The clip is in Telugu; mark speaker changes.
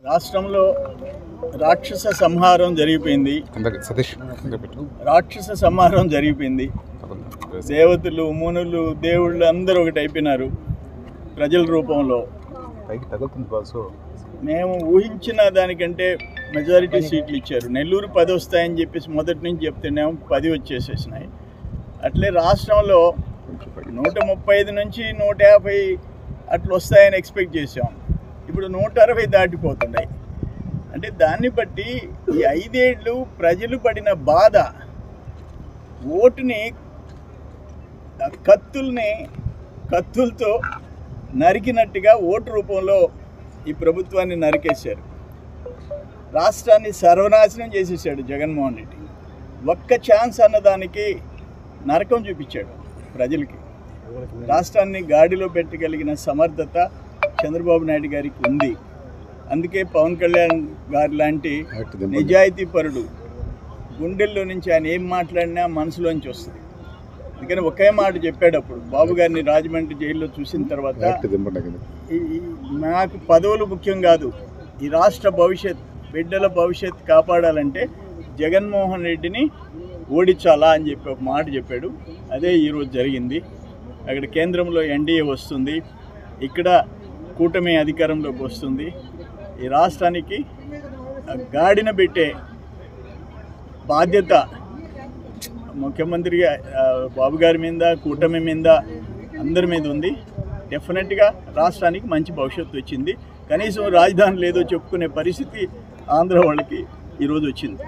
Speaker 1: రాష్ట్రంలో రాక్షస సంహారం జరిగిపోయింది. రాక్షస సంహారం జరిగిపోయింది. దేవతలు, మునులు, దేవుళ్ళు అందరూ ఒకటి అయిపోయినారు ప్రజల రూపంలో. మేము ఊహించిన దానికంటే మెజారిటీ సీట్లు ఇచ్చారు. నెల్లూరు 10 వస్తాయని చెప్పేసి మొదటి నుంచి చెప్తున్నాము, 10 వచ్చేసేసినాయి. అట్లే రాష్ట్రంలో 135 నుంచి 150 అట్లా వస్తాయని ఎక్స్పెక్ట్ చేసాం. ఇప్పుడు 160 దాటిపోతున్నాయి. అంటే దాన్ని బట్టి ఈ 5 ఏళ్ళు ప్రజలు పడిన బాధ, ఓటుని కత్తులతో నరికినట్టుగా ఓటు రూపంలో ఈ ప్రభుత్వాన్ని నరికేశారు. రాష్ట్రాన్ని సర్వనాశనం చేసేసాడు జగన్మోహన్ రెడ్డి. ఒక్క ఛాన్స్ అన్నదానికి నరకం చూపించాడు ప్రజలకి. రాష్ట్రాన్ని గాడిలో పెట్టగలిగిన సమర్థత చంద్రబాబు నాయుడు గారికి ఉంది. అందుకే పవన్ కళ్యాణ్ గారి లాంటి నిజాయితీ పరుడు గుండెల్లో నుంచి ఆయన ఏం మాట్లాడినా మనసులోంచి వస్తుంది. అందుకని ఒకే మాట చెప్పేటప్పుడు బాబు గారిని రాజమండ్రి జైల్లో చూసిన తర్వాత, నాకు పదవులు ముఖ్యం కాదు, ఈ రాష్ట్ర భవిష్యత్, బిడ్డల భవిష్యత్ కాపాడాలంటే జగన్మోహన్ రెడ్డిని ఓడించాలా అని చెప్పి ఒక మాట చెప్పాడు. అదే ఈరోజు జరిగింది. అక్కడ కేంద్రంలో ఎన్డీఏ వస్తుంది, ఇక్కడ కూటమి అధికారంలోకి వస్తుంది. ఈ రాష్ట్రానికి గాడిన పెట్టే బాధ్యత ముఖ్యమంత్రి బాబు గారి మీద, కూటమి మీద, అందరి మీద ఉంది. డెఫినెట్గా రాష్ట్రానికి మంచి భవిష్యత్తు వచ్చింది. కనీసం రాజధాని లేదో చెప్పుకునే పరిస్థితి ఆంధ్ర వాళ్ళకి ఈరోజు వచ్చింది.